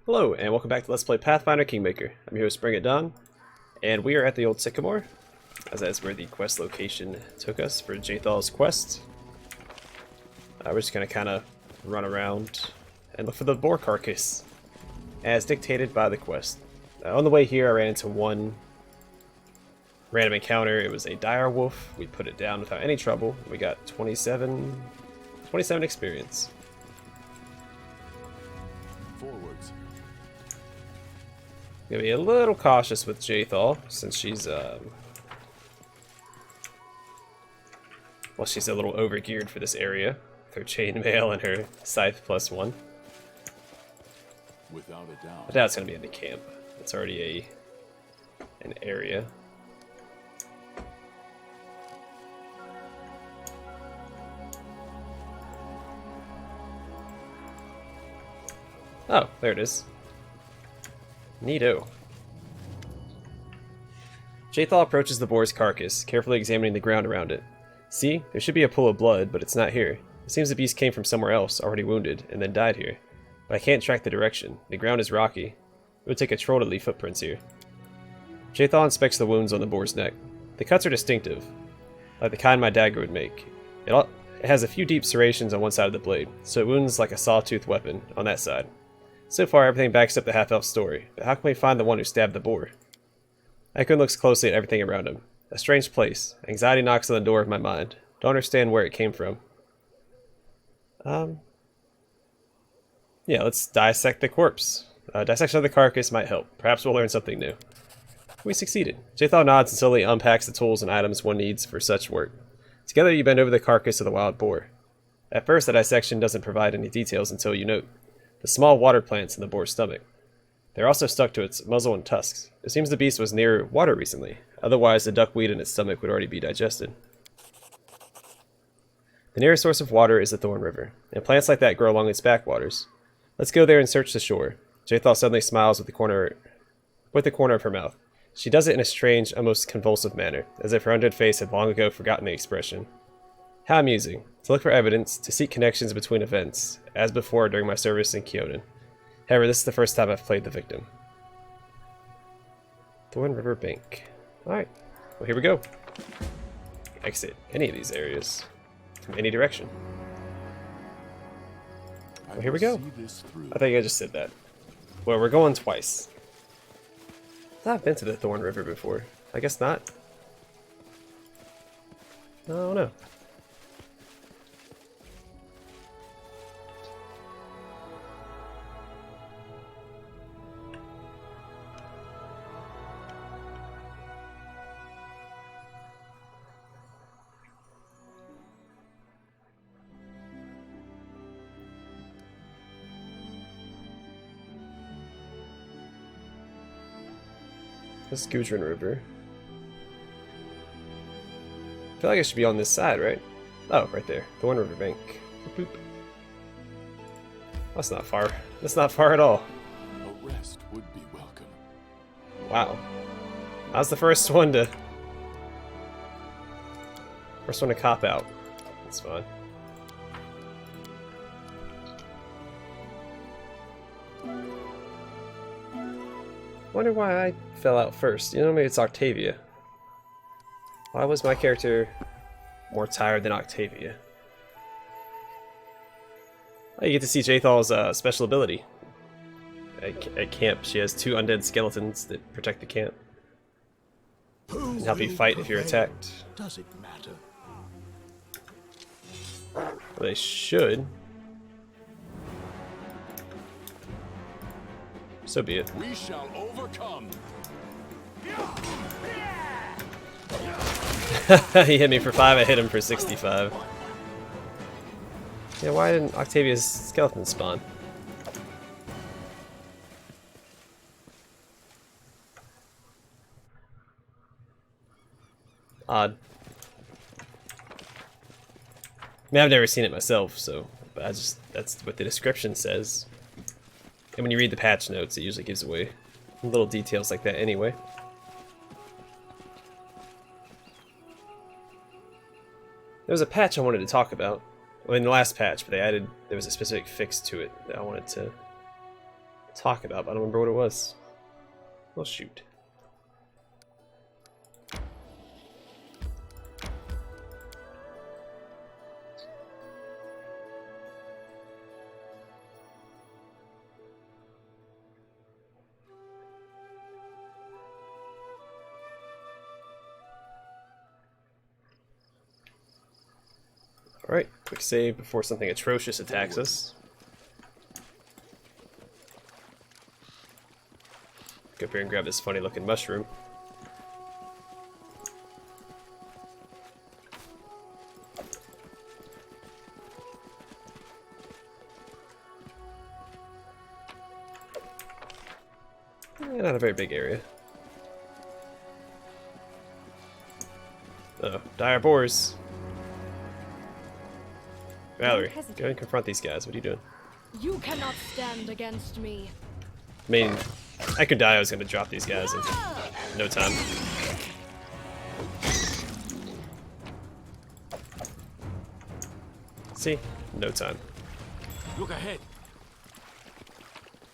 Hello, and welcome back to Let's Play Pathfinder Kingmaker. I'm your host, BringItDon, and we are at the old Sycamore, as that is where the quest location took us for Jaethal's quest. We're just going to kind of run around and look for the boar carcass, as dictated by the quest. On the way here, I ran into one random encounter. It was a dire wolf. We put it down without any trouble. We got 27 experience. Forwards. Gonna be a little cautious with Jaethal since she's she's a little overgeared for this area with her chainmail and her scythe +1. Without a doubt. I doubt it's gonna be in the camp. It's already an area. Oh, there it is. Neato. Jaethal approaches the boar's carcass, carefully examining the ground around it. See, there should be a pool of blood, but it's not here. It seems the beast came from somewhere else, already wounded, and then died here. But I can't track the direction. The ground is rocky. It would take a troll to leave footprints here. Jaethal inspects the wounds on the boar's neck. The cuts are distinctive, like the kind my dagger would make. It has a few deep serrations on one side of the blade, so it wounds like a sawtooth weapon on that side. So far, everything backs up the half-elf story, but how can we find the one who stabbed the boar? Ekun looks closely at everything around him. A strange place. Anxiety knocks on the door of my mind. Don't understand where it came from. Yeah, let's dissect the corpse. Dissection of the carcass might help. Perhaps we'll learn something new. We succeeded. Jaethal nods and slowly unpacks the tools and items one needs for such work. Together you bend over the carcass of the wild boar. At first, the dissection doesn't provide any details until you note the small water plants in the boar's stomach. They're also stuck to its muzzle and tusks. It seems the beast was near water recently. Otherwise, the duckweed in its stomach would already be digested. The nearest source of water is the Thorn River, and plants like that grow along its backwaters. Let's go there and search the shore. Jaethal suddenly smiles with the corner of her mouth. She does it in a strange, almost convulsive manner, as if her undead face had long ago forgotten the expression. How amusing. To look for evidence, to seek connections between events, as before during my service in Keonan. However, this is the first time I've played the victim. Thorn River Bank. Alright, well here we go. Exit any of these areas from any direction. Well, here we go. I think I just said that. Well, we're going twice. I thought I've been to the Thorn River before. I guess not. I don't know. This Gudrun River. I feel like I should be on this side, right? Oh, right there. Thorn River Bank. Boop, boop. That's not far. That's not far at all. A rest would be welcome. Wow. I was the first one to cop out. That's fine. Wonder why I fell out first. You know, maybe it's Octavia. Why was my character more tired than Octavia? Oh, you get to see Jaethal's special ability. At camp, she has 2 undead skeletons that protect the camp. And help you fight if you're attacked. Does it matter? Well, they should. So be it. We shall overcome. He hit me for 5, I hit him for 65. Yeah, why didn't Octavia's skeleton spawn? Odd. I mean, I've never seen it myself, so but that's what the description says. And when you read the patch notes, it usually gives away little details like that anyway. There was a patch I wanted to talk about. Well, in the last patch, but there was a specific fix to it that I wanted to talk about, but I don't remember what it was. Well, shoot. Alright, quick save before something atrocious attacks us. Go up here and grab this funny looking mushroom. Not a very big area. Uh oh, dire boars. Valerie, go and confront these guys. What are you doing? You cannot stand against me. I mean, I could die. I was going to drop these guys in no time. See? No time. Look ahead.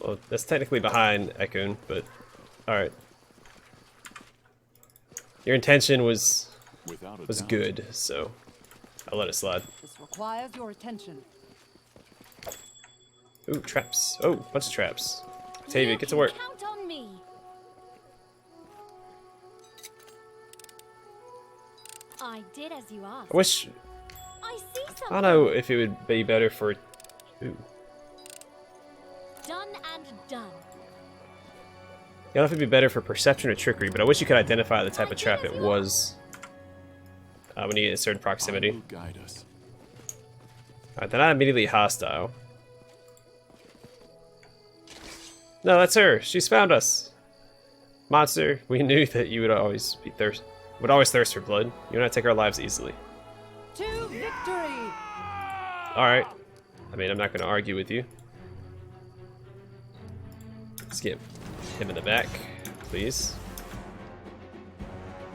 Well, that's technically behind Ekun, but alright. Your intention was Without a doubt. good, so I'll let it slide. This requires your attention. Ooh, traps. Oh, bunch of traps. Octavia, get to work. Count on me. I did as you asked. I wish... I see something. I don't know if it would be better for... Ooh. Done and done. I don't know if it'd be better for perception or trickery, but I wish you could identify the type of trap it was when you get in certain I proximity. will guide us. Alright, they're not immediately hostile. No, that's her. She's found us. Monster, we knew that you would always thirst for blood. You would not take our lives easily. To victory! Alright. I mean, I'm not going to argue with you. Let's get him in the back, please.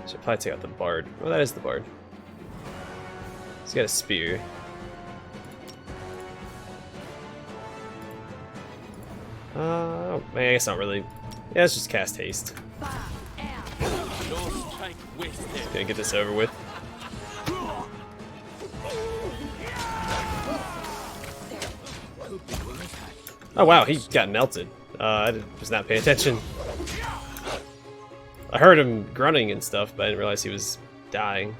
Should probably take out the bard. Oh, that is the bard. He's got a spear. Oh, I guess not really. Yeah, let's just cast haste. Gonna get this over with. Oh wow, he got melted. I was not paying attention. I heard him grunting and stuff, but I didn't realize he was dying.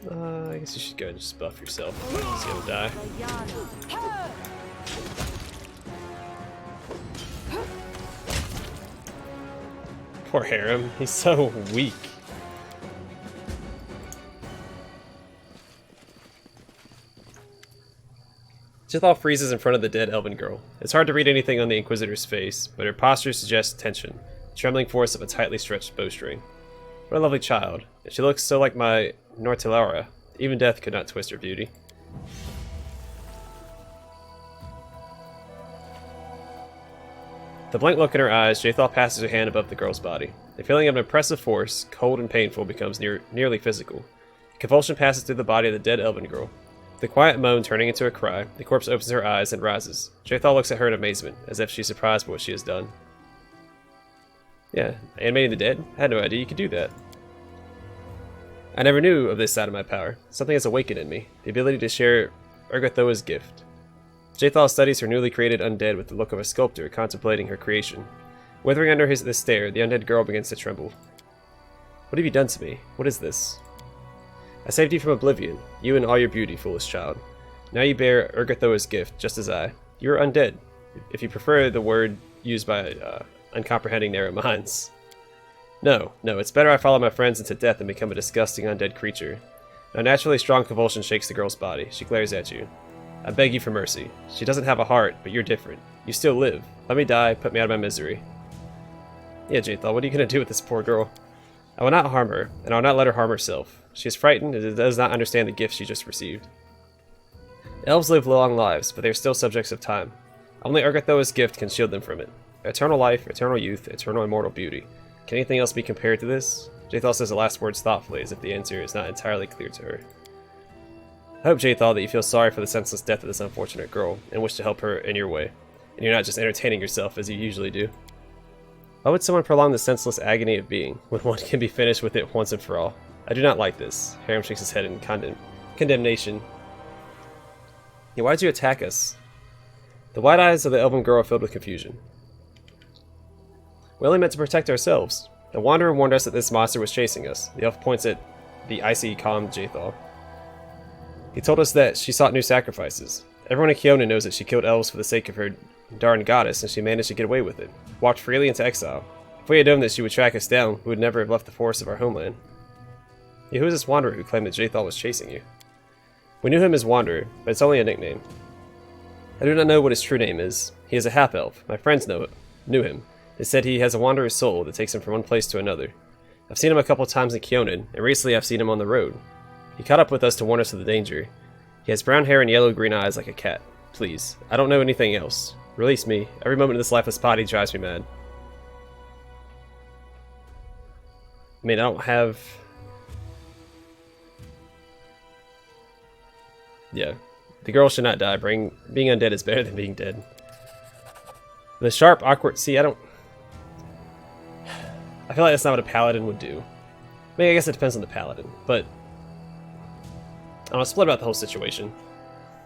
I guess you should go ahead and just buff yourself. He's gonna die. Poor Harem, he's so weak. Jaethal freezes in front of the dead elven girl. It's hard to read anything on the Inquisitor's face, but her posture suggests tension, the trembling force of a tightly stretched bowstring. What a lovely child. And she looks so like my Nortilaura. Even death could not twist her beauty. The blank look in her eyes, Jaethal passes her hand above the girl's body. The feeling of an oppressive force, cold and painful, becomes nearly physical. A convulsion passes through the body of the dead elven girl. The quiet moan turning into a cry, the corpse opens her eyes and rises. Jaethal looks at her in amazement, as if she's surprised by what she has done. Yeah, animating the dead? I had no idea you could do that. I never knew of this side of my power. Something has awakened in me, the ability to share Urgathoa's gift. Jaethal studies her newly created undead with the look of a sculptor contemplating her creation. Withering under the stare, the undead girl begins to tremble. What have you done to me? What is this? I saved you from oblivion, you and all your beauty, foolish child. Now you bear Urgathoa's gift, just as I. You are undead, if you prefer the word used by uncomprehending narrow minds. No, it's better I follow my friends into death than become a disgusting undead creature. An unnaturally strong convulsion shakes the girl's body. She glares at you. I beg you for mercy. She doesn't have a heart, but you're different. You still live. Let me die, put me out of my misery. Yeah, Jaethal, what are you going to do with this poor girl? I will not harm her, and I will not let her harm herself. She is frightened and does not understand the gift she just received. Elves live long lives, but they are still subjects of time. Only Urgathoa's gift can shield them from it. Eternal life, eternal youth, eternal immortal beauty. Can anything else be compared to this? Jaethal says the last words thoughtfully, as if the answer is not entirely clear to her. I hope, Jaethal, that you feel sorry for the senseless death of this unfortunate girl and wish to help her in your way, and you're not just entertaining yourself as you usually do. Why would someone prolong the senseless agony of being, when one can be finished with it once and for all? I do not like this. Harem shakes his head in condemnation. Yeah, why did you attack us? The wide eyes of the elven girl are filled with confusion. We only meant to protect ourselves. The Wanderer warned us that this monster was chasing us. The elf points at the icy, calm Jaethal. He told us that she sought new sacrifices. Everyone in Kiona knows that she killed elves for the sake of her darn goddess, and she managed to get away with it. Walked freely into exile. If we had known that she would track us down, we would never have left the forests of our homeland. Yeah, who is this Wanderer who claimed that Jaethal was chasing you? We knew him as Wanderer, but it's only a nickname. I do not know what his true name is. He is a half-elf. My friends knew him. They said he has a wanderer's soul that takes him from one place to another. I've seen him a couple times in Kiona, and recently I've seen him on the road. He caught up with us to warn us of the danger. He has brown hair and yellow-green eyes like a cat. Please, I don't know anything else. Release me. Every moment of this lifeless body drives me mad. I mean, I don't have... Yeah. The girl should not die. Being undead is better than being dead. The sharp, awkward... See, I don't... I feel like that's not what a paladin would do. I mean, I guess it depends on the paladin, but... I'm split about the whole situation.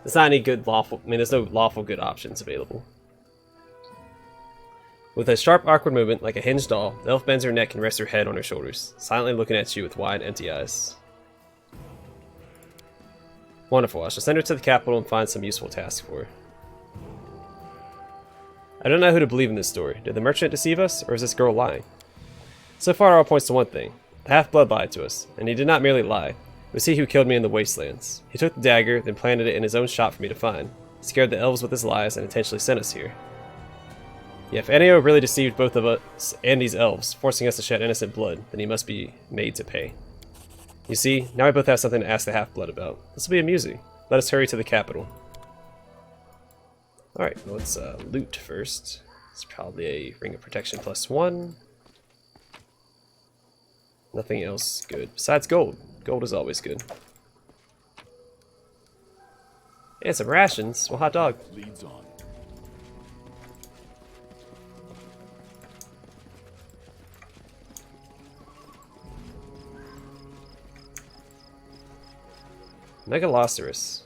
There's not any good lawful... I mean, there's no lawful good options available. With a sharp, awkward movement, like a hinged doll, the elf bends her neck and rests her head on her shoulders, silently looking at you with wide, empty eyes. Wonderful. I shall send her to the capital and find some useful task for her. I don't know who to believe in this story. Did the merchant deceive us, or is this girl lying? So far, all points to one thing. The half-blood lied to us, and he did not merely lie. It was he who killed me in the wastelands. He took the dagger, then planted it in his own shop for me to find. He scared the elves with his lies and intentionally sent us here. Yeah, if Anio really deceived both of us and these elves, forcing us to shed innocent blood, then he must be made to pay. You see, now we both have something to ask the half-blood about. This will be amusing. Let us hurry to the capital. Alright, well, let's loot first. It's probably a Ring of Protection +1. Nothing else good. Besides gold. Gold is always good. And some rations. Well, hot dog. Leads on. Megaloceros.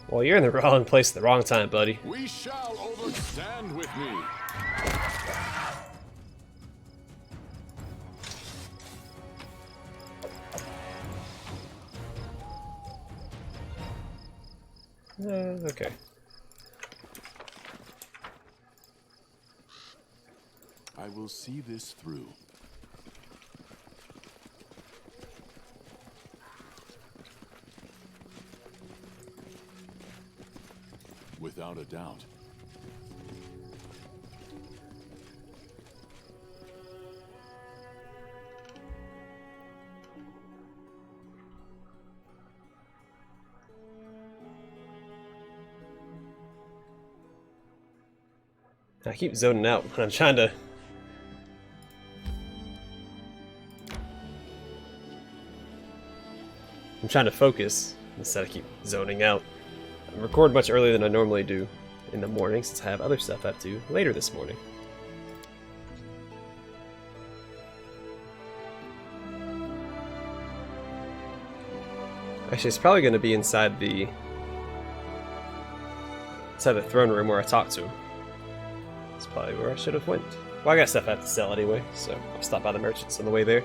Well, you're in the wrong place at the wrong time, buddy. We shall overstand with me. Okay. I will see this through. Without a doubt. I keep zoning out when I'm trying to... focus, instead I keep zoning out. I record much earlier than I normally do in the morning, since I have other stuff I have to do later this morning. Actually, it's probably going to be inside the throne room where I talked to him. That's probably where I should have went. Well, I got stuff I have to sell anyway, so I'll stop by the merchants on the way there.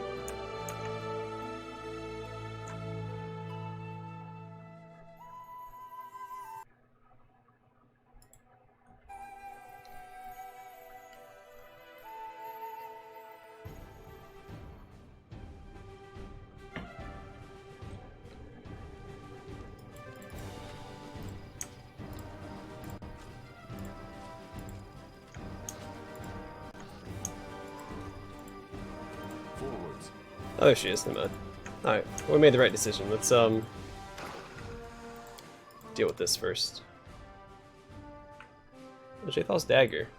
Oh, there she is, never mind. Alright, well, we made the right decision. Let's, deal with this first. Oh, Jaethal's dagger.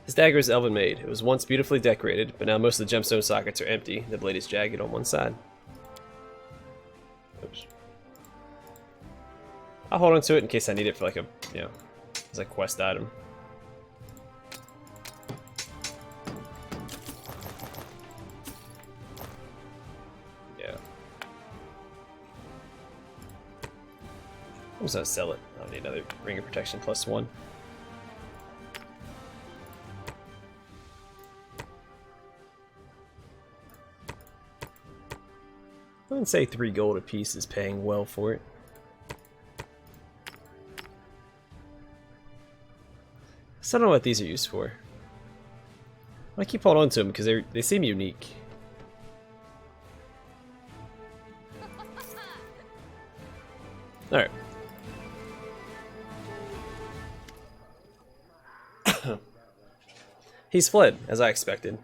This dagger is elven made. It was once beautifully decorated, but now most of the gemstone sockets are empty. The blade is jagged on one side. Oops. I'll hold on to it in case I need it for like a, as a quest item. Yeah. I'm just gonna sell it. I need another ring of protection +1. I wouldn't say 3 gold a piece is paying well for it. So I don't know what these are used for. I keep holding on to them because they seem unique. Alright. He's fled, as I expected.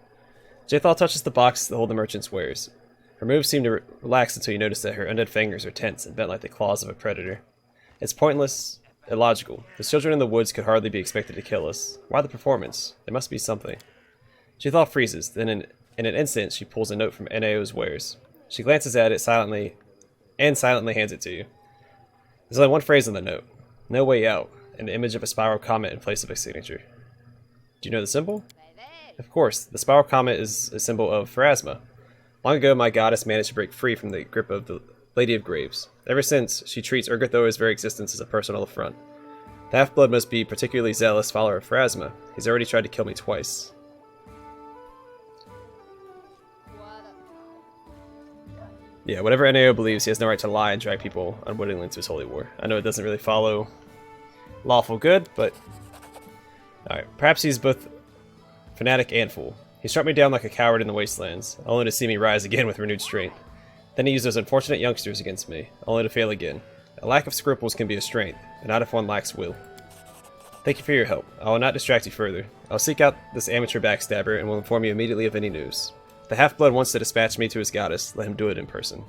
Jaethal touches the box to hold the merchant's wares. Her moves seem to relax until you notice that her undead fingers are tense and bent like the claws of a predator. It's pointless, illogical. The children in the woods could hardly be expected to kill us. Why the performance? There must be something. Jaethal freezes, then in an instant she pulls a note from Eneo's wares. She glances at it silently hands it to you. There's only one phrase on the note. No way out, and the image of a spiral comet in place of a signature. Do you know the symbol? Of course, the spiral comet is a symbol of Pharasma. Long ago, my goddess managed to break free from the grip of the Lady of Graves. Ever since, she treats Urgathoa's very existence as a personal affront. The half-blood must be a particularly zealous follower of Pharasma. He's already tried to kill me twice. Yeah, whatever Eneo believes, he has no right to lie and drag people unwittingly into his holy war. I know it doesn't really follow lawful good, but... Alright, perhaps he's both fanatic and fool. He struck me down like a coward in the wastelands, only to see me rise again with renewed strength. Then he used those unfortunate youngsters against me, only to fail again. A lack of scruples can be a strength, and not if one lacks will. Thank you for your help. I will not distract you further. I'll seek out this amateur backstabber and will inform you immediately of any news. If the half-blood wants to dispatch me to his goddess, let him do it in person.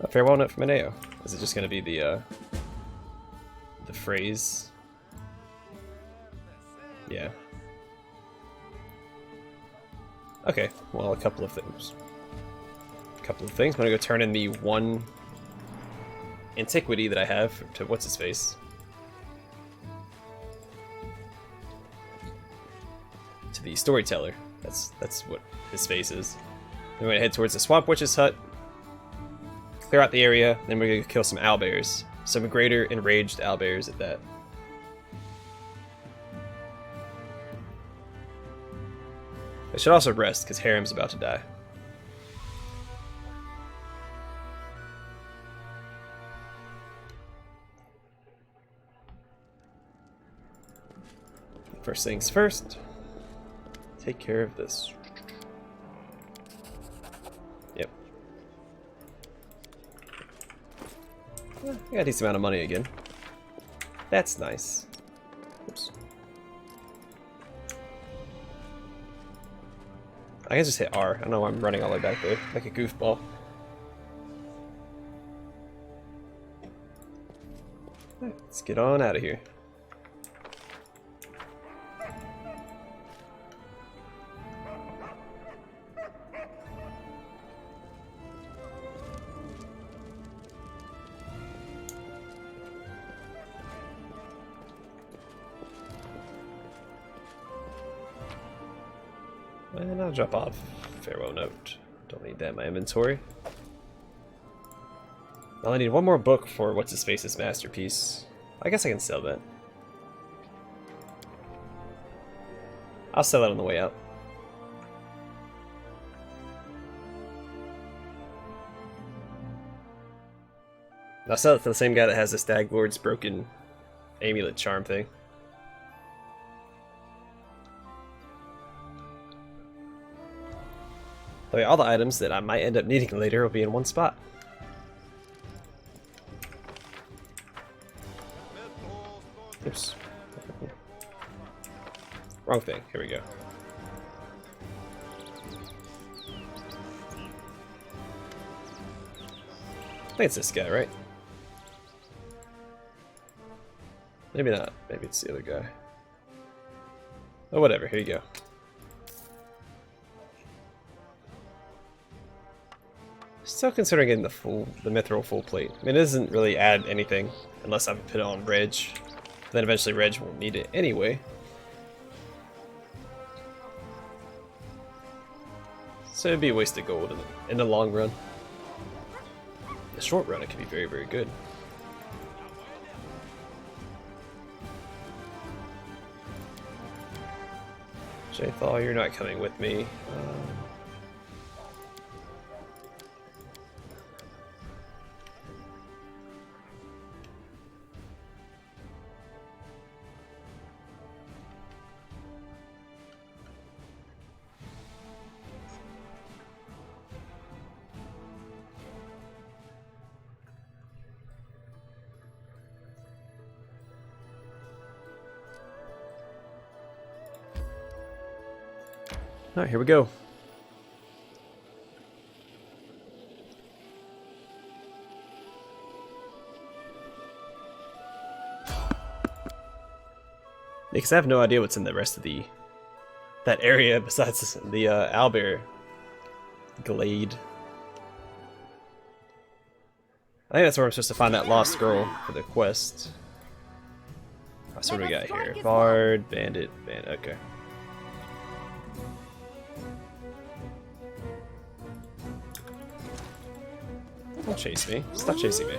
A farewell note from Eneo. Is it just going to be the phrase? Yeah. Okay, well, a couple of things. I'm gonna go turn in the one antiquity that I have to what's-his-face. To the storyteller. That's what his face is. Then we're gonna head towards the Swamp Witch's hut, clear out the area, then we're gonna kill some owlbears. Some greater enraged owlbears at that. I should also rest, because Harem's about to die. First things first, take care of this. Yep. Well, I got a decent amount of money again. That's nice. Oops. I can just hit R. I don't know why I'm running all the way back there, like a goofball. Alright, let's get on out of here. And I'll drop off farewell note. Don't need that in my inventory. Well, I need one more book for what's-his-face's masterpiece. I guess I can sell that. I'll sell that on the way out. I'll sell it to the same guy that has the Stag Lord's broken amulet charm thing. That way, all the items that I might end up needing later will be in one spot. Oops. Wrong thing. Here we go. I think it's this guy, right? Maybe not. Maybe it's the other guy. Oh, whatever. Here you go. Still considering getting the mithril full plate. I mean, it doesn't really add anything unless I put it on Reg. Then eventually Reg won't need it anyway. So it'd be a waste of gold in the long run. The short run, it could be very, very good. Jaethal, you're not coming with me. Alright, here we go. Because I have no idea what's in the rest of that area besides the owlbear glade. I think that's where I'm supposed to find that lost girl for the quest. So what do we got here? Bard, bandit, okay. Don't chase me. Stop chasing me.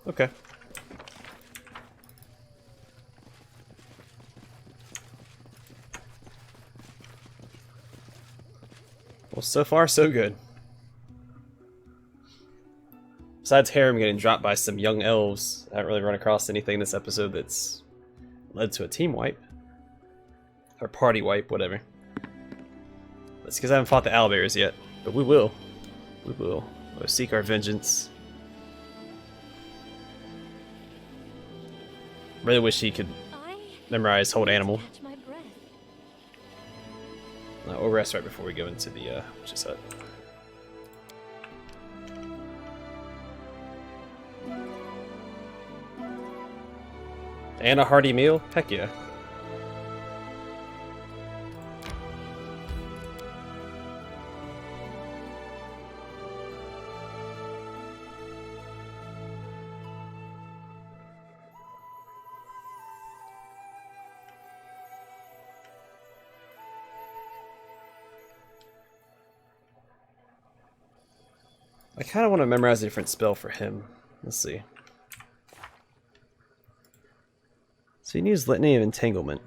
Okay. Well, so far, so good. Besides Harem getting dropped by some young elves, I haven't really run across anything in this episode that's led to a team wipe. Or party wipe, whatever. That's because I haven't fought the owlbears yet, but we will. We will. We'll seek our vengeance. Really wish he could memorize Hold Animal. We'll rest right before we go into the witch's hut. And a hearty meal? Heck yeah. I kind of want to memorize a different spell for him. Let's see. So you can use Litany of Entanglement.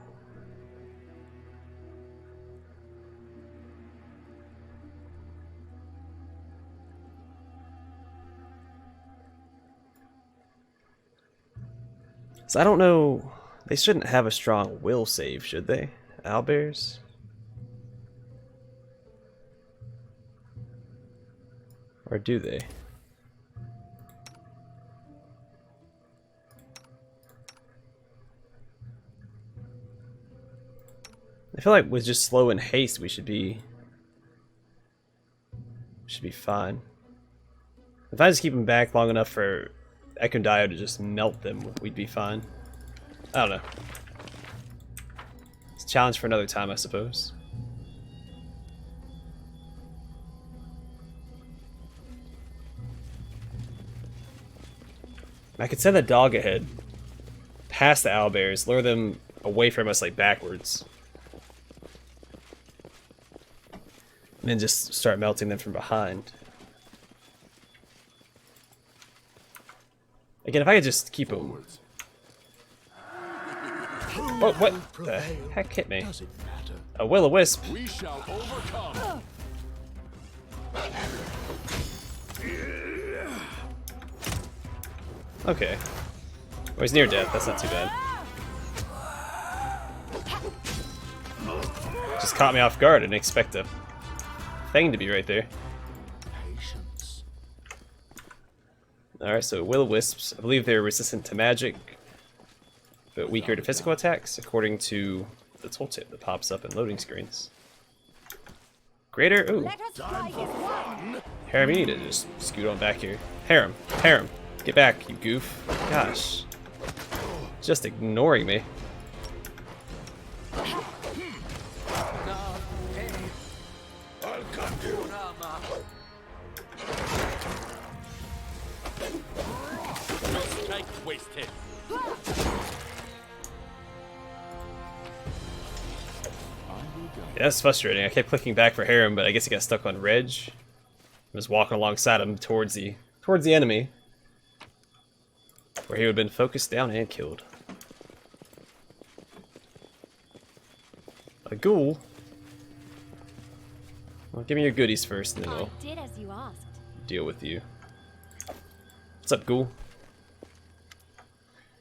So I don't know. They shouldn't have a strong will save, should they? Owlbears? Or do they? I feel like with just slow and haste we should be fine. If I just keep them back long enough for Ekondio to just melt them, we'd be fine. I don't know. It's a challenge for another time, I suppose. I could send the dog ahead, past the owlbears, lure them away from us like backwards. And then just start melting them from behind. Again, if I could just keep them... What the heck hit me? A will-o-wisp. We shall overcome. Okay. Oh, he's near death. That's not too bad. Just caught me off guard. I didn't expect a thing to be right there. Alright, so will-o-wisps. I believe they're resistant to magic. but weaker to physical attacks, according to the tooltip that pops up in loading screens. Greater, ooh. Let us strike as one. Harem, you need to just scoot on back here. Harem, get back, you goof. Gosh. Just ignoring me. I'll cut you. Strike wasted. Yeah, that's frustrating. I kept clicking back for Harem, but I guess he got stuck on Reg. I was walking alongside him towards the enemy, where he would have been focused down and killed. A ghoul. Well, give me your goodies first, and then I we'll did as you asked. deal with you. What's up, ghoul?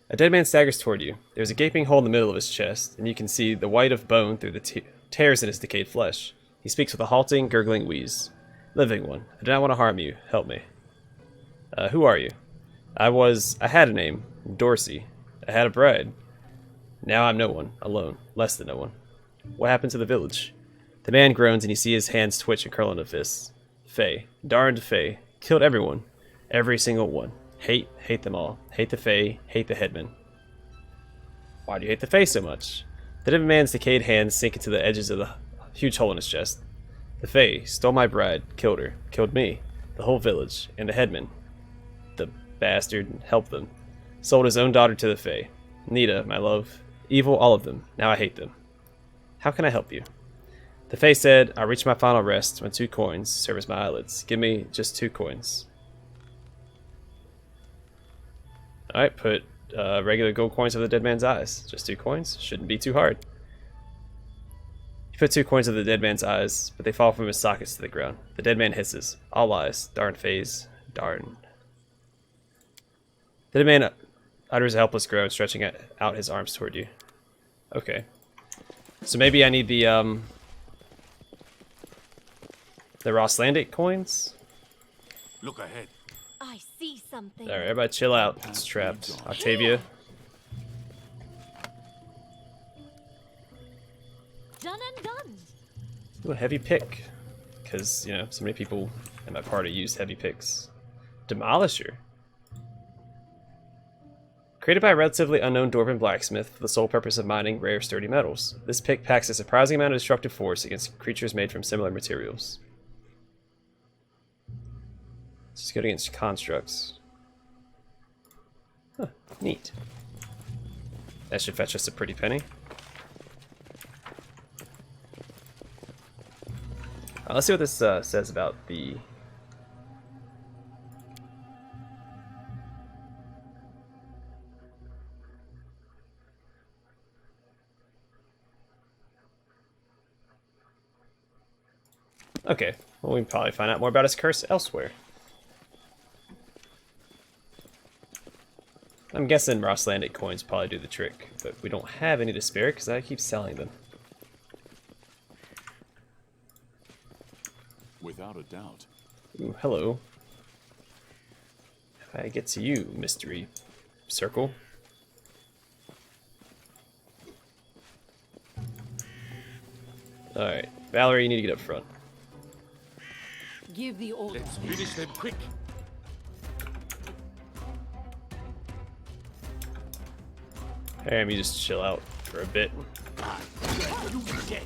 A dead man staggers toward you. There's a gaping hole in the middle of his chest, and you can see the white of bone through the tears in his decayed flesh. He speaks with a halting, gurgling wheeze. Living one, I do not want to harm you. Help me. Who are you? I had a name, Dorsey. I had a bride. Now I'm no one, alone, less than no one. What happened to the village? The man groans and you see his hands twitch and curl into fists. Fae, darned Fae, killed everyone. Every single one. Hate them all. Hate the Fae, hate the headman. Why do you hate the Fae so much? The dead man's decayed hands sink into the edges of the huge hole in his chest. The Fae stole my bride, killed her, killed me, the whole village, and the headman. The bastard helped them. Sold his own daughter to the Fae. Nita, my love. Evil, all of them. Now I hate them. How can I help you? The Fae said, I'll reach my final rest when 2 coins serve as my eyelids. Give me just 2 coins. Alright, put regular gold coins over the dead man's eyes. Just 2 coins. Shouldn't be too hard. You put 2 coins over the dead man's eyes, but they fall from his sockets to the ground. The dead man hisses. All lies. Darn Faes. Darn. The dead man utters a helpless groan, stretching out his arms toward you. Okay. So maybe I need the Rosslandic coins? Look ahead. I see something. Alright, everybody chill out. It's trapped. Octavia. Done and done. Ooh, a heavy pick. Because, you know, so many people in my party use heavy picks. Demolisher. Created by a relatively unknown dwarven blacksmith for the sole purpose of mining rare, sturdy metals. This pick packs a surprising amount of destructive force against creatures made from similar materials. It's good against constructs. Huh, neat. That should fetch us a pretty penny. Let's see what this says about the... Okay, well, we can probably find out more about his curse elsewhere. I'm guessing Rosslandic coins probably do the trick, but we don't have any to spare because I keep selling them. Without a doubt. Ooh, hello. If I get to you, mystery circle. Alright, Valerie, you need to get up front. Give the order. Let's finish them quick. Hey, you just chill out for a bit. You dead.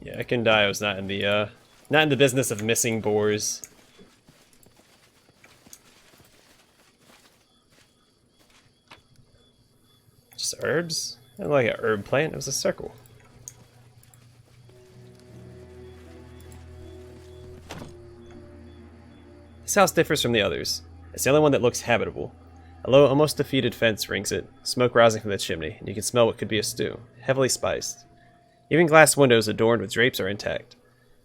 Yeah, I can die. I was not in the business of missing boars. Just herbs? I don't like an herb plant. It was a circle. This house differs from the others. It's the only one that looks habitable. A low, almost defeated fence rings it, smoke rising from the chimney, and you can smell what could be a stew, heavily spiced. Even glass windows adorned with drapes are intact.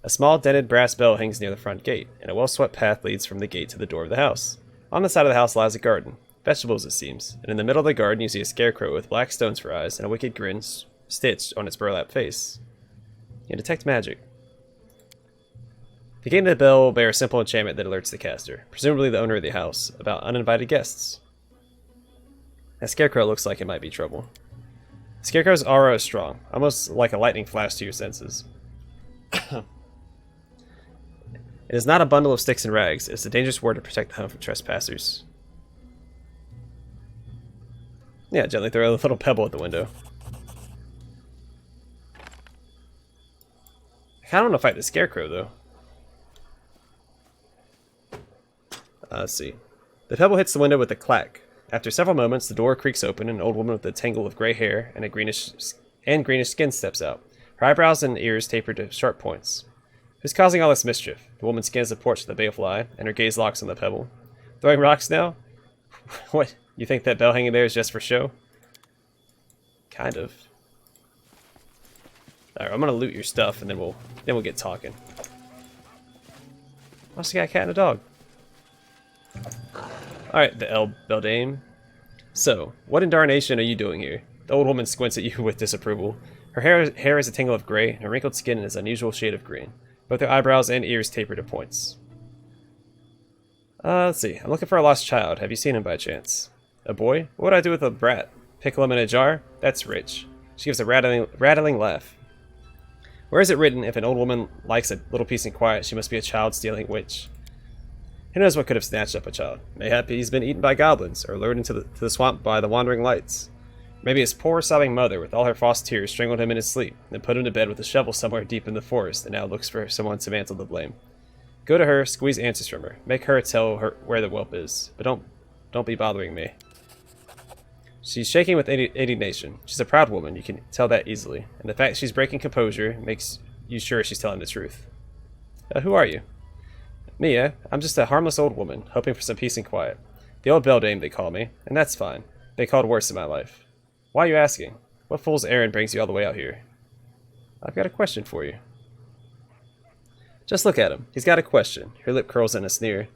A small dented brass bell hangs near the front gate, and a well-swept path leads from the gate to the door of the house. On the side of the house lies a garden. Vegetables, it seems, and in the middle of the garden you see a scarecrow with black stones for eyes and a wicked grin stitched on its burlap face. You can detect magic. The gate of the bell will bear a simple enchantment that alerts the caster, presumably the owner of the house, about uninvited guests. That scarecrow looks like it might be trouble. The scarecrow's aura is strong, almost like a lightning flash to your senses. It is not a bundle of sticks and rags, it's a dangerous word to protect the home from trespassers. Yeah, gently throw a little pebble at the window. I kinda want to fight the scarecrow, though. Let's see. The pebble hits the window with a clack. After several moments, the door creaks open and an old woman with a tangle of gray hair and greenish skin steps out. Her eyebrows and ears tapered to sharp points. Who's causing all this mischief? The woman scans the porch with a baleful eye, and her gaze locks on the pebble. Throwing rocks now? What? You think that bell hanging there is just for show? Kind of. Alright, I'm gonna loot your stuff and then we'll get talking. Also got a cat and a dog. Alright, the beldame. So, what in darnation are you doing here? The old woman squints at you with disapproval. Her hair is a tangle of gray, and her wrinkled skin is an unusual shade of green. Both her eyebrows and ears taper to points. Let's see. I'm looking for a lost child. Have you seen him by chance? A boy? What would I do with a brat? Pickle him in a jar? That's rich. She gives a rattling laugh. Where is it written, if an old woman likes a little peace and quiet, she must be a child-stealing witch? Who knows what could have snatched up a child? Mayhap he's been eaten by goblins, or lured into the swamp by the wandering lights. Maybe his poor, sobbing mother, with all her false tears, strangled him in his sleep, then put him to bed with a shovel somewhere deep in the forest, and now looks for someone to mantle the blame. Go to her, squeeze answers from her, make her tell her where the whelp is, but don't be bothering me. She's shaking with indignation. She's a proud woman, you can tell that easily, and the fact she's breaking composure makes you sure she's telling the truth. Who are you? Me, eh? I'm just a harmless old woman, hoping for some peace and quiet. The old beldame, they call me, and that's fine. They called worse in my life. Why are you asking? What fool's errand brings you all the way out here? I've got a question for you. Just look at him. He's got a question. Her lip curls in a sneer.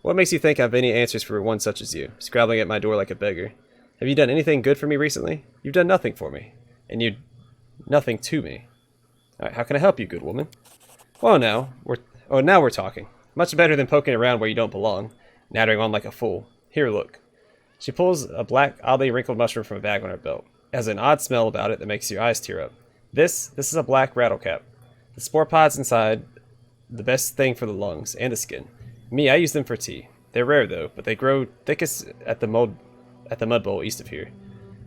What makes you think I've any answers for one such as you, scrabbling at my door like a beggar? Have you done anything good for me recently? You've done nothing for me. And you... nothing to me. Alright, how can I help you, good woman? Well, now we're talking. Much better than poking around where you don't belong, nattering on like a fool. Here, look. She pulls a black, oddly wrinkled mushroom from a bag on her belt. It has an odd smell about it that makes your eyes tear up. This is a black rattlecap. The spore pods inside, the best thing for the lungs and the skin. Me, I use them for tea. They're rare though, but they grow thickest at the mud bowl east of here.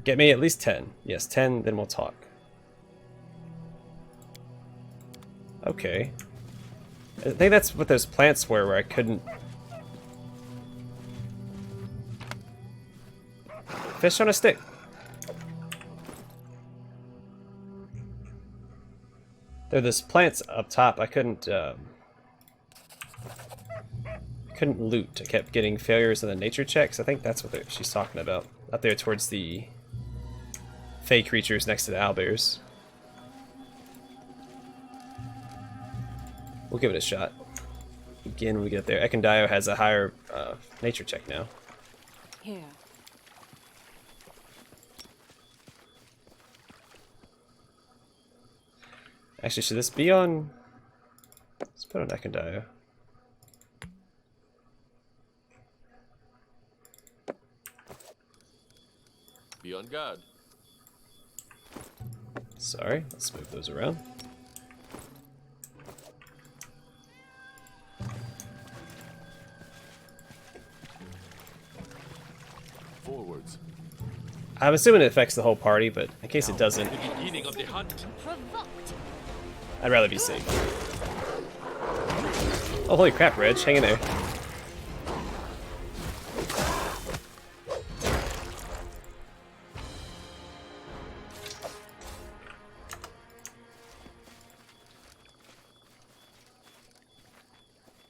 Get me at least 10. Yes, 10, then we'll talk. Okay. I think that's what those plants were, where I couldn't... Fish on a stick. There are those plants up top I couldn't loot. I kept getting failures in the nature checks. I think that's what she's talking about. Up there towards the fey creatures next to the owlbears. We'll give it a shot. Again, when we get there. Ekandio has a higher nature check now. Here. Actually, should this be on... Let's put on Ekandio. Be on guard. Sorry, let's move those around. Forwards. I'm assuming it affects the whole party, but in case it doesn't, The beginning of the hunt. Provoked. I'd rather be safe. Oh, holy crap, Reg, hang in there.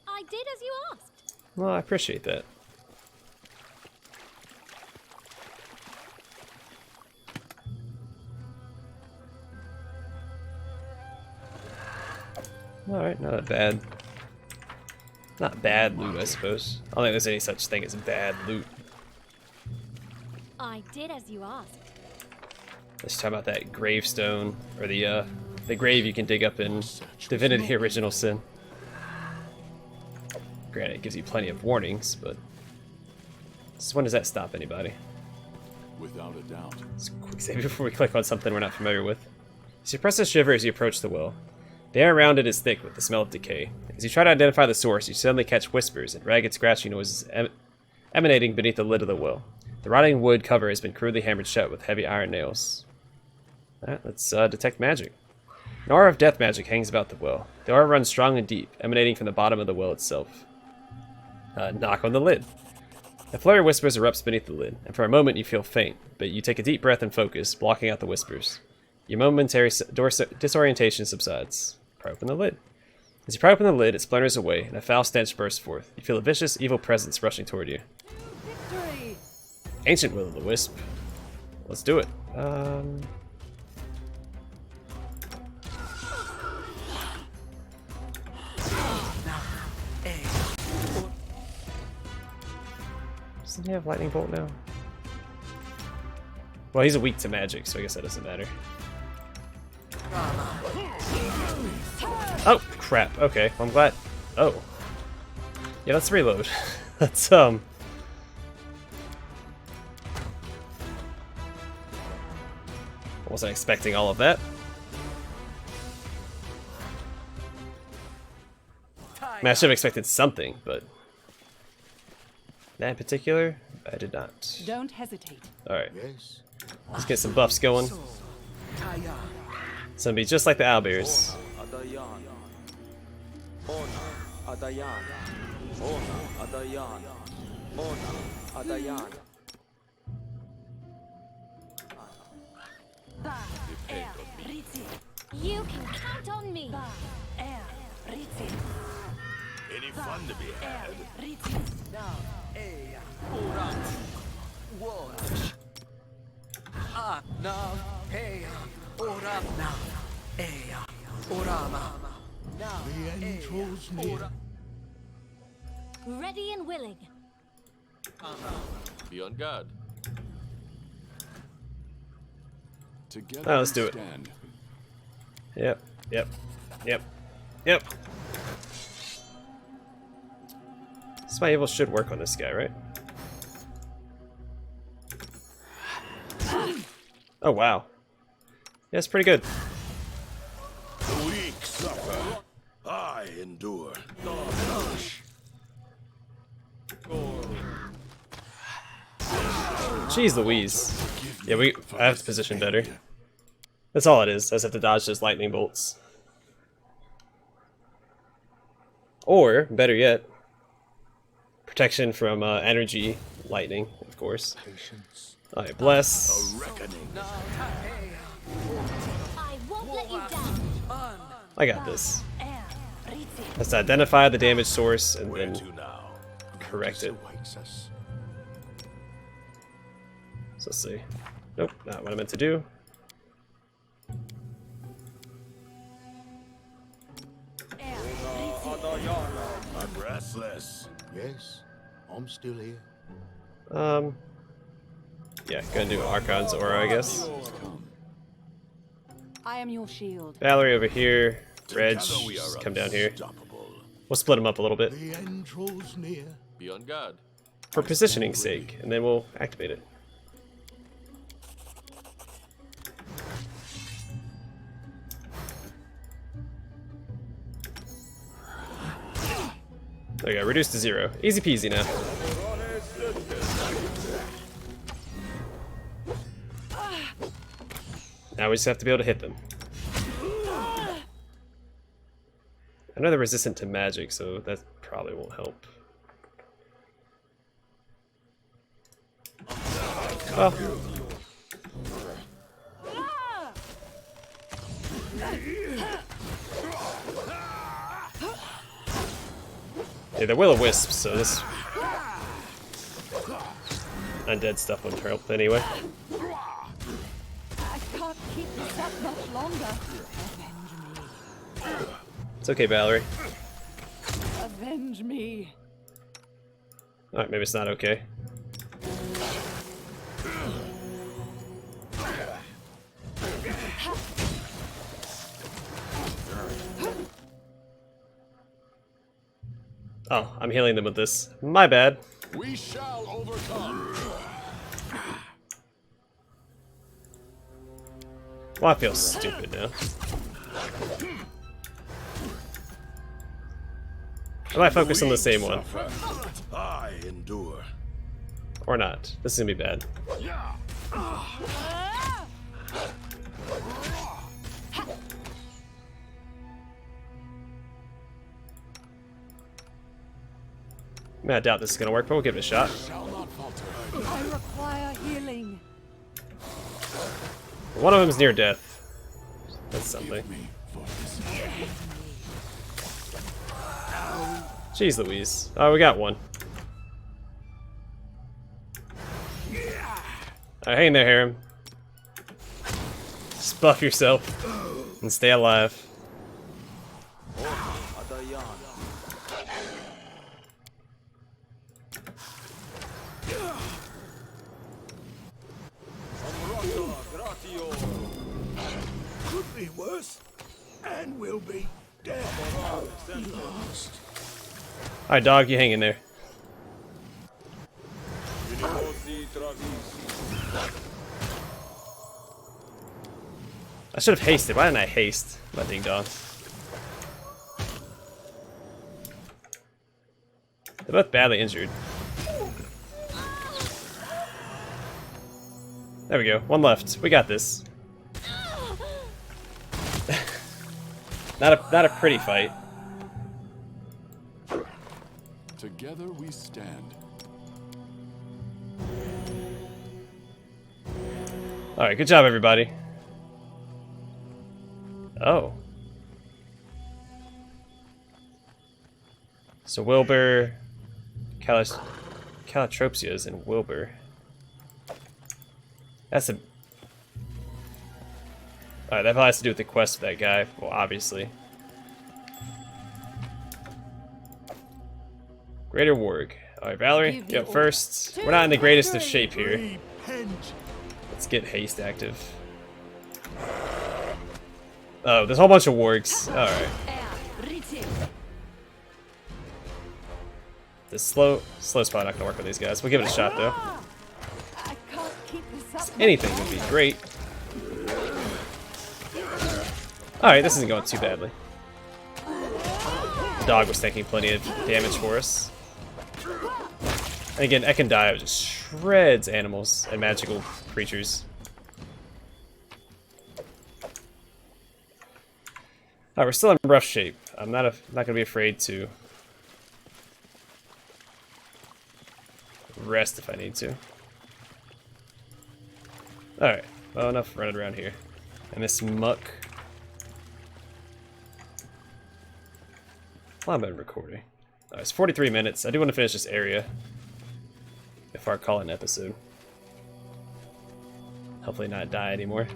I did as you asked. Well, I appreciate that. Alright, not bad. Not bad loot, I suppose. I don't think there's any such thing as bad loot. I did as you asked. Let's talk about that gravestone, or the grave you can dig up in Divinity Original Sin. Granted, it gives you plenty of warnings, but just when does that stop anybody? Without a doubt. Just a quick save before we click on something we're not familiar with. You suppress a shiver as you approach the well. The air around it is thick with the smell of decay. As you try to identify the source, you suddenly catch whispers and ragged scratching noises emanating beneath the lid of the well. The rotting wood cover has been crudely hammered shut with heavy iron nails. Alright, let's detect magic. An aura of death magic hangs about the well. The aura runs strong and deep, emanating from the bottom of the well itself. Knock on the lid. A flurry of whispers erupts beneath the lid, and for a moment you feel faint, but you take a deep breath and focus, blocking out the whispers. Your momentary disorientation subsides. Pry open the lid. As you pry open the lid, it splinters away, and a foul stench bursts forth. You feel a vicious, evil presence rushing toward you. Victory! Ancient Will-o'-the-Wisp. Let's do it. Doesn't he have lightning bolt now? Well, he's weak to magic, so I guess that doesn't matter. Oh, crap. Okay, well, I'm glad. Oh. Yeah, let's reload. Let's, I wasn't expecting all of that. I mean, I should have expected something, but that in particular, I did not. Don't hesitate. Alright, Yes. let's get some buffs going. It's gonna be just like the owlbears. You can count on me. Any fun to be had? The end draws near. Ready and willing. Be on guard. Together Let's do we it. stand. Yep, yep, yep, yep. Spy Evil should work on this guy, right? Oh, wow. Yeah, it's pretty good. The weak suffer. I endure. Jeez Louise. Yeah, I have to position better. That's all it is. I just have to dodge those lightning bolts. Or, better yet, protection from energy lightning, of course. Alright, bless. A reckoning. I won't let you down. I got this. Let's identify the damage source and Where then to now? correct it. Awaits us. So let's see. Nope, not what I meant to do. I'm restless. Yes, I'm still here. Yeah, gonna do Archon's aura, I guess. I am your shield. Valerie over here. Reg, Together we are just come down here. unstoppable. We'll split them up a little bit The end draws near. Be on guard. for positioning's sake, and then we'll activate it. There we go, reduced to 0. Easy peasy now. Now we just have to be able to hit them. I know they're resistant to magic, so that probably won't help. Well. Yeah, they're will-o'-wisps, so this undead stuff won't help anyway. I can't keep this up much longer. Avenge me. It's okay, Valerie. Avenge me. Alright, maybe it's not okay. Oh, I'm healing them with this. My bad. We shall overcome. Well, I feel stupid now. I might focus on the same one. I endure. Or not. This is gonna be bad. I doubt this is gonna work, but we'll give it a shot. I require healing. One of them is near death. That's something. Jeez Louise. Oh, we got one. Alright, hang there, Harem. Just buff yourself and stay alive. Could be worse, and will be dead. Lost. Alright, dog, you hang in there. I should have hasted. Why didn't I haste my ding dong? They're both badly injured. There we go. One left. We got this. Not a pretty fight. Together we stand. Alright, good job, everybody. Oh. So Wilbur, Calotropsia's in Wilbur. That's a... Alright, that probably has to do with the quest with that guy. Well, obviously. Greater Warg. Alright, Valerie, you up first. We're not in the greatest of shape here. Let's get haste active. Oh, there's a whole bunch of wargs. Alright. The slow's probably not gonna work with these guys. We'll give it a shot though. I can't keep this up. Anything would be great. Alright, this isn't going too badly. The dog was taking plenty of damage for us. And again, Ekandai just shreds animals and magical creatures. Alright, we're still in rough shape. I'm not gonna be afraid to rest if I need to. Alright, well enough running around here. And this muck. Well, I've been recording. It's 43 minutes. I do want to finish this area before I call it an episode. Hopefully not die anymore.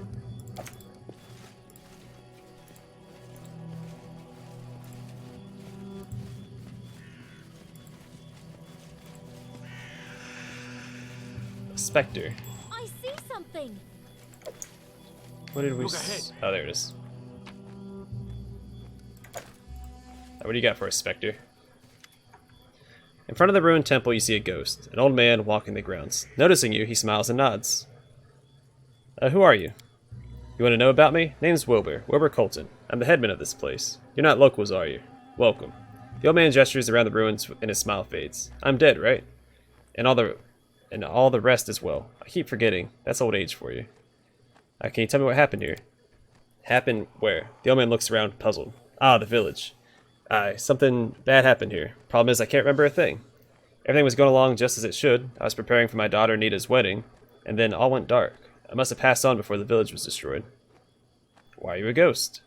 A specter. I see something. What did we Oh, there it is. What do you got for a specter? In front of the ruined temple, you see a ghost, an old man walking the grounds. Noticing you, he smiles and nods. Who are you? You want to know about me? Name's Wilbur Colton. I'm the headman of this place. You're not locals, are you? Welcome. The old man gestures around the ruins and his smile fades. I'm dead, right? And all the rest as well. I keep forgetting. That's old age for you. Can you tell me what happened here? Happened where? The old man looks around, puzzled. Ah, the village. Something bad happened here. Problem is, I can't remember a thing. Everything was going along just as it should. I was preparing for my daughter Nita's wedding, and then all went dark. I must have passed on before the village was destroyed. Why are you a ghost?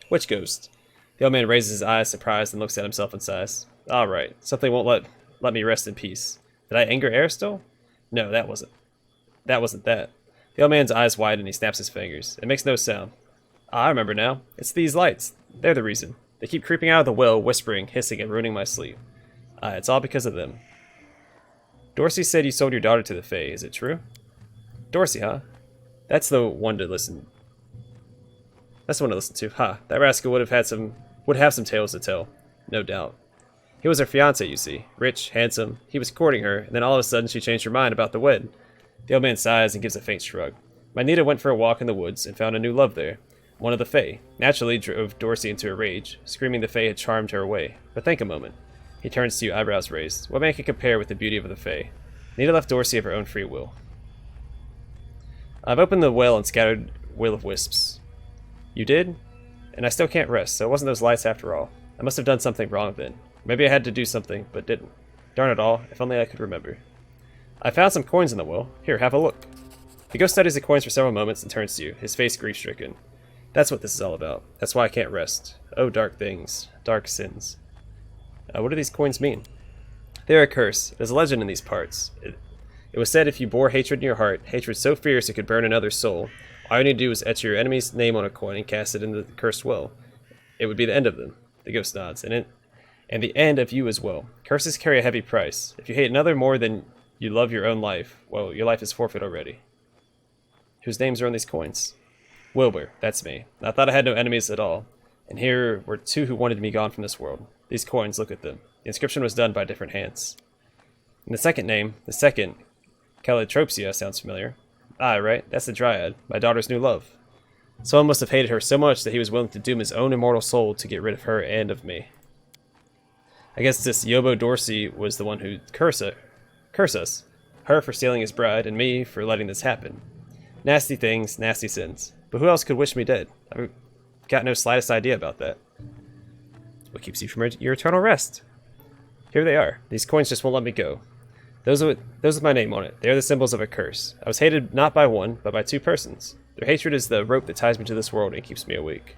Which ghost? The old man raises his eyes, surprised, and looks at himself and sighs. All right, something won't let me rest in peace. Did I anger Aristotle? No, that wasn't that. The old man's eyes widen and he snaps his fingers. It makes no sound. I remember now. It's these lights. They're the reason. They keep creeping out of the well, whispering, hissing, and ruining my sleep. It's all because of them. Dorsey said you sold your daughter to the Fae. Is it true? Dorsey, huh? That's the one to listen. That's the one to listen to. Ha! That rascal would have some tales to tell, no doubt. He was her fiancé, you see. Rich, handsome. He was courting her, and then all of a sudden she changed her mind about the wed. The old man sighs and gives a faint shrug. Magneto went for a walk in the woods and found a new love there. One of the Fae. Naturally drove Dorsey into a rage, screaming the Fae had charmed her away. But think a moment. He turns to you, eyebrows raised. What man can compare with the beauty of the Fae? Nita left Dorsey of her own free will. I've opened the well and scattered will of wisps. You did? And I still can't rest, so it wasn't those lights after all. I must have done something wrong then. Maybe I had to do something, but didn't. Darn it all, if only I could remember. I found some coins in the well. Here, have a look. The ghost studies the coins for several moments and turns to you, his face grief-stricken. That's what this is all about. That's why I can't rest. Oh, dark things. Dark sins. What do these coins mean? They're a curse. There's a legend in these parts. It was said if you bore hatred in your heart, hatred so fierce it could burn another's soul, all you need to do is etch your enemy's name on a coin and cast it into the cursed well. It would be the end of them. The ghost nods. And the end of you as well. Curses carry a heavy price. If you hate another more than you love your own life, well, your life is forfeit already. Whose names are on these coins? Wilbur, that's me. I thought I had no enemies at all. And here were two who wanted me gone from this world. These coins, look at them. The inscription was done by different hands. And the second name, Calotropsia, sounds familiar. Ah, right, that's the Dryad, my daughter's new love. Someone must have hated her so much that he was willing to doom his own immortal soul to get rid of her and of me. I guess this Yobo Dorsey was the one who curse us. Her for stealing his bride, and me for letting this happen. Nasty things, nasty sins. But who else could wish me dead? I've got no slightest idea about that. What keeps you from your eternal rest? Here they are. These coins just won't let me go. Those with my name on it. They are the symbols of a curse. I was hated not by one, but by two persons. Their hatred is the rope that ties me to this world and keeps me awake.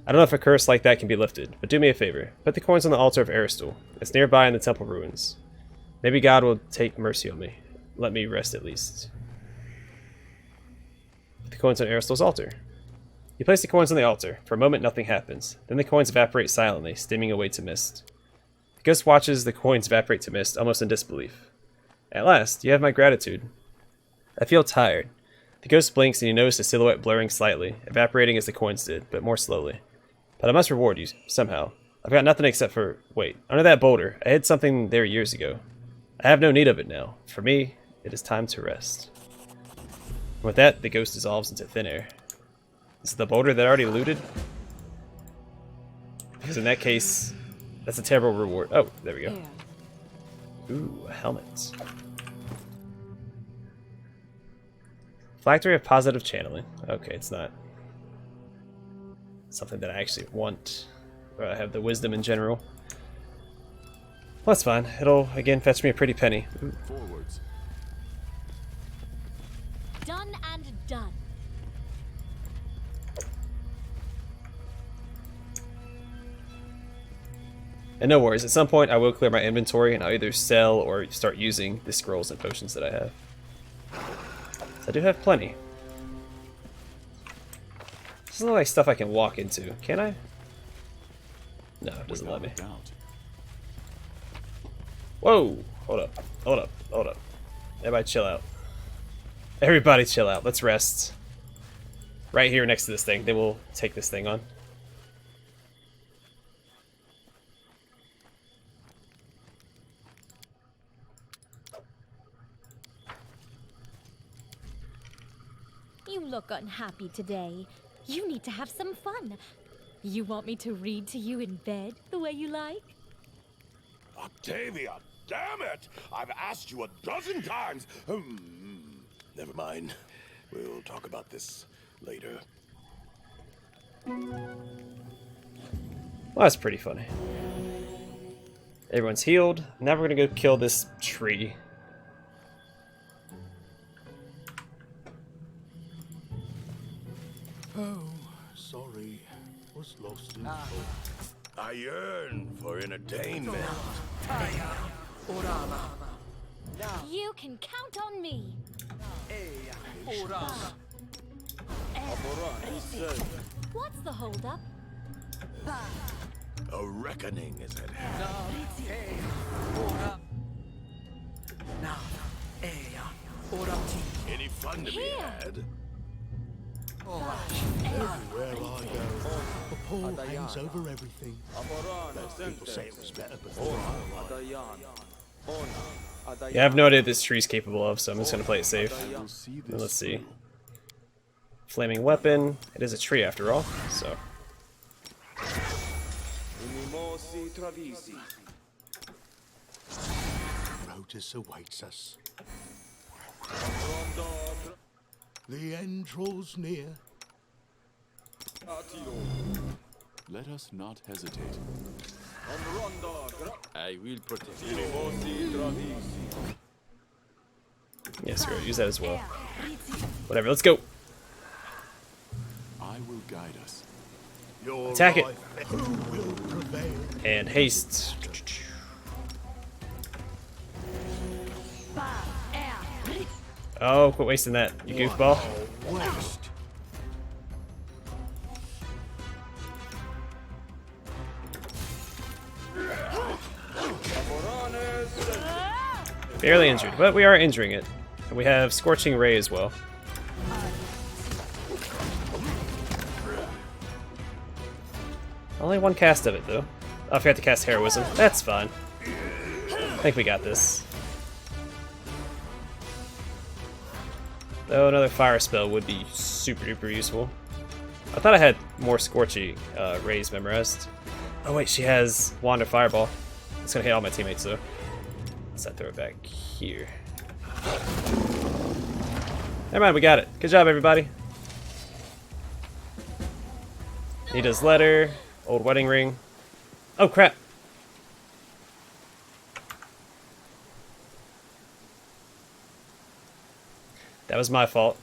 I don't know if a curse like that can be lifted, but do me a favor. Put the coins on the altar of Aristul. It's nearby in the temple ruins. Maybe God will take mercy on me. Let me rest at least. Put the coins on Aristul's altar. You place the coins on the altar. For a moment, nothing happens. Then the coins evaporate silently, steaming away to mist. The ghost watches the coins evaporate to mist, almost in disbelief. At last, you have my gratitude. I feel tired. The ghost blinks and you notice the silhouette blurring slightly, evaporating as the coins did, but more slowly. But I must reward you, somehow. I've got nothing except for... Wait, under that boulder, I hid something there years ago. I have no need of it now. For me, it is time to rest. And with that, the ghost dissolves into thin air. Is it the boulder that I already looted? Because in that case, that's a terrible reward. Oh, there we go. Ooh, a helmet. Phylactery of positive channeling. Okay, it's not something that I actually want. Or I have the wisdom in general. Well, that's fine. It'll, again, fetch me a pretty penny. Ooh. Forwards. Done and done. And no worries, at some point I will clear my inventory and I'll either sell or start using the scrolls and potions that I have. So I do have plenty. This doesn't look like stuff I can walk into, can I? No, it doesn't let me. Whoa! Hold up, hold up, hold up. Everybody chill out. Everybody chill out, let's rest. Right here next to this thing, then we'll take this thing on. You look unhappy today. You need to have some fun. You want me to read to you in bed the way you like? Octavia, damn it! I've asked you a dozen times. Never mind. We'll talk about this later. Well, that's pretty funny. Everyone's healed. Now we're gonna go kill this tree. Oh, sorry. Was lost in thought. I yearn for entertainment. You can count on me. What's the holdup? A reckoning is at hand. Any fun to be Here. had? Everywhere I go, Paul hangs over everything. People say it was better before I arrived. Yeah, I have no idea what this tree's capable of, so I'm just gonna play it safe. We'll see And this let's see. through. Flaming weapon. It is a tree after all, so. Rotus awaits us. The end draws near. Let us not hesitate. I will protect you. Yeah, screw it. Use that as well. Whatever, let's go. I will guide us. Your Attack it. life, who will prevail? And haste. Oh, quit wasting that, you goofball. Waste. Barely injured, but we are injuring it. And we have Scorching Ray as well. Only one cast of it, though. Oh, I forgot to cast Heroism. That's fine. I think we got this. Though another fire spell would be super duper useful. I thought I had more Scorching Rays memorized. Oh wait, she has Wand of Fireball. It's gonna hit all my teammates though. Let's not throw it back here. Never mind, we got it. Good job, everybody. Nita's letter, old wedding ring. Oh crap! That was my fault.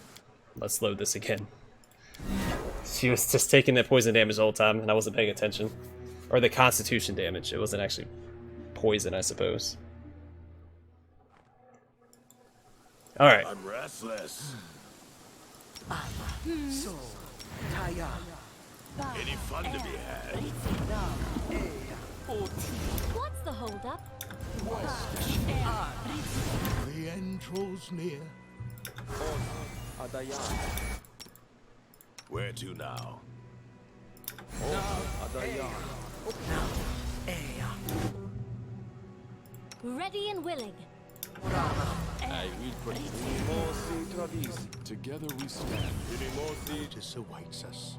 Let's load this again. She was just taking that poison damage the whole time, and I wasn't paying attention. Or the constitution damage. It wasn't actually poison, I suppose. Alright. I'm restless. Any fun to be had? What's the holdup? The end draws near. Where to now? Ready and willing. I will protect you. Together we stand. Rotus awaits us.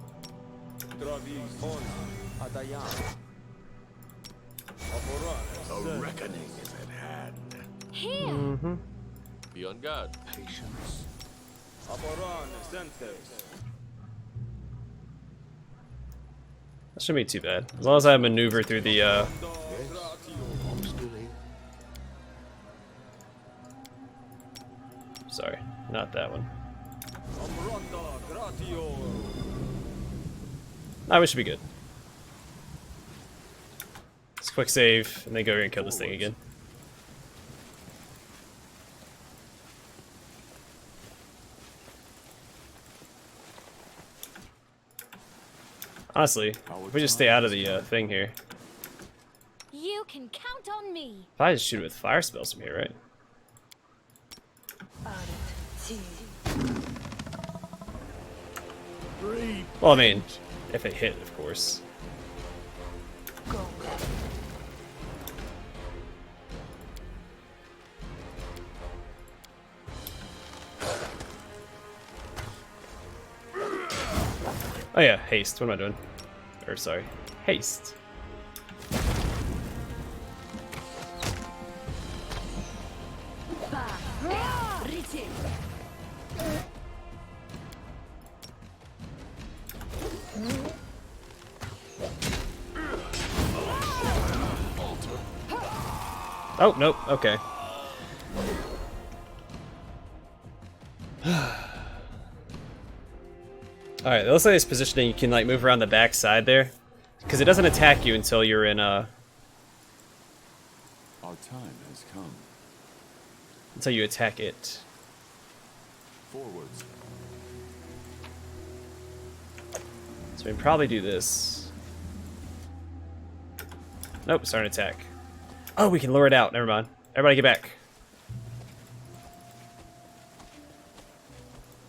A reckoning is at hand. Here. Be on guard. Patience. That shouldn't be too bad. As long as I maneuver through the, Yes, I'm still here. Sorry, not that one. Nah, we should be good. Just quick save, and then go here and kill this thing again. Honestly, if we just stay out of the thing here. You can count on me. Probably just shoot it with fire spells from here, right? Well, I mean, if it hit, of course. Oh yeah, haste. What am I doing? Or sorry, haste. Oh, nope, okay. Alright, it looks like this positioning you can like move around the back side there. Because it doesn't attack you until you're in Our time has come. until you attack it. Forwards. So we can probably do this. Nope, start an attack. Oh, we can lure it out. Never mind. Everybody get back.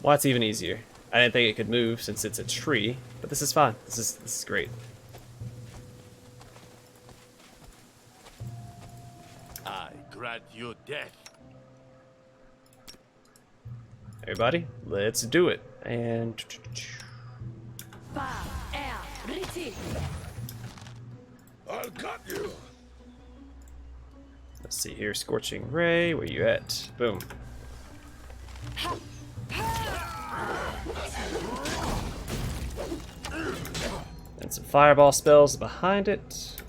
Well, that's even easier. I didn't think it could move since it's a tree, but this is fine. This is great. I grant you death. Everybody, let's do it. And I'll cut you. let's see here, Scorching Ray, where you at? Boom. And some fireball spells behind it.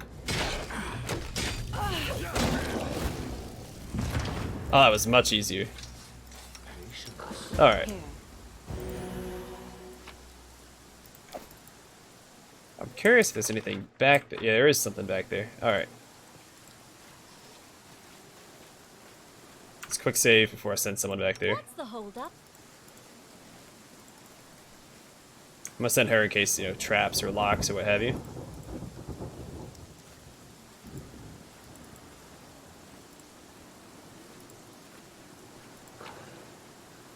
Oh, that was much easier. Alright. I'm curious if there's anything back there. Yeah, there is something back there. Alright. Let's quick save before I send someone back there. What's the holdup? I'm gonna send her in case, you know, traps or locks or what have you.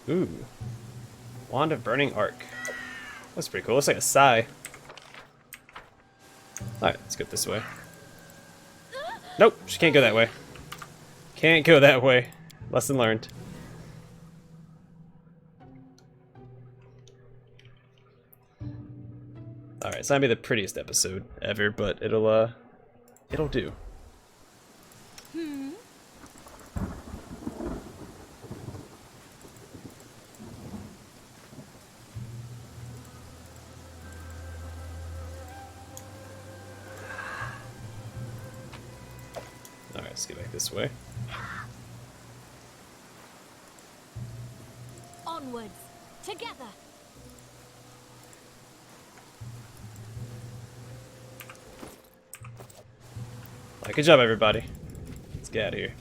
Ooh. Wand of Burning Arc. That's pretty cool. Looks like a sigh. Alright, let's go this way. Nope, she can't go that way. Can't go that way. Lesson learned. Alright, it's not gonna be the prettiest episode ever, but it'll do. Alright, let's get back this way. Onwards, together. Alright, good job, everybody. Let's get out of here.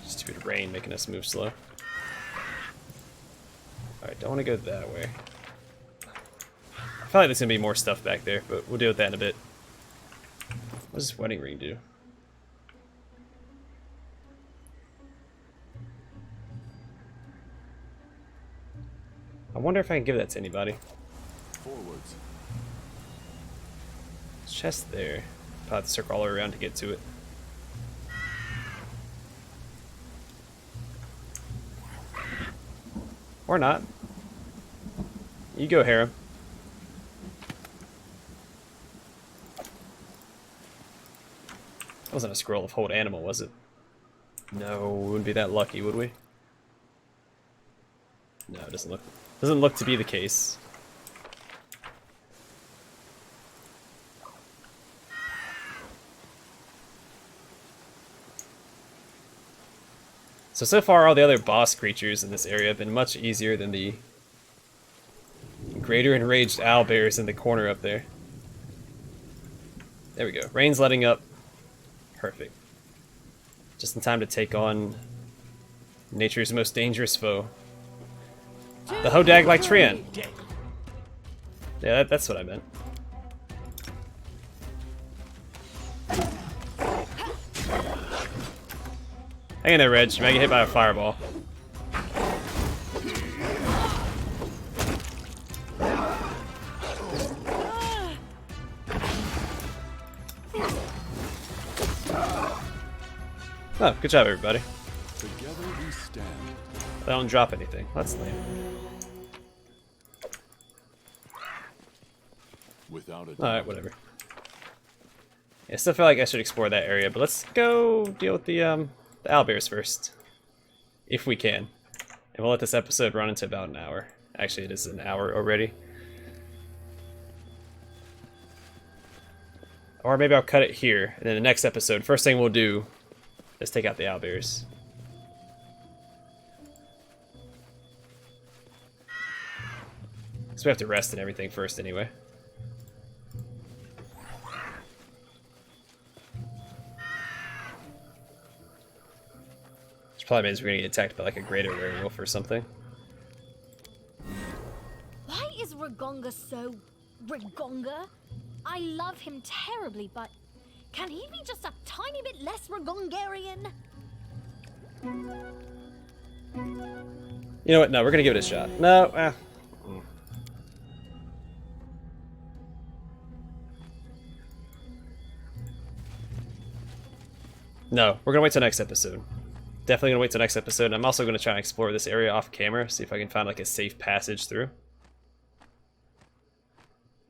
Stupid rain making us move slow. Alright, don't want to go that way. I feel like there's gonna be more stuff back there, but we'll deal with that in a bit. What does this wedding ring do? I wonder if I can give that to anybody. Forwards. There's a chest there. I'll have to circle all the way around to get to it. Or not. You go, Harem. That wasn't a scroll of hold animal, was it? No, we wouldn't be that lucky, would we? No, it doesn't look to be the case. So far all the other boss creatures in this area have been much easier than the greater enraged owlbears in the corner up there. There we go. Rain's letting up. Perfect. Just in time to take on nature's most dangerous foe. The Hodag Trian. Yeah, that's what I meant. Hang in there, Reg. You might get hit by a fireball. Oh, good job, everybody. Together we stand. They don't drop anything. That's lame. Without a doubt. Alright, whatever. Yeah, I still feel like I should explore that area, but let's go deal with the owlbears first. If we can. And we'll let this episode run into about an hour. Actually, it is an hour already. Or maybe I'll cut it here, and then the next episode, first thing we'll do is take out the owlbears. Because we have to rest and everything first anyway. Which probably means we're gonna get attacked by like a greater werewolf or something. Why is Ragonga so... Ragonga? I love him terribly, but can he be just a tiny bit less Ragongarian? You know what? No, we're gonna give it a shot. No, No, we're gonna wait till next episode. Definitely gonna wait till next episode. And I'm also gonna try and explore this area off camera, see if I can find like a safe passage through.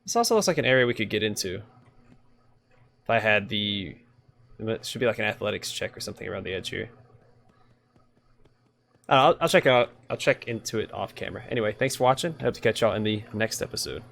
This also looks like an area we could get into. If I had the... It should be like an athletics check or something around the edge here. I'll check it out. I'll check into it off camera. Anyway, thanks for watching. I hope to catch y'all in the next episode.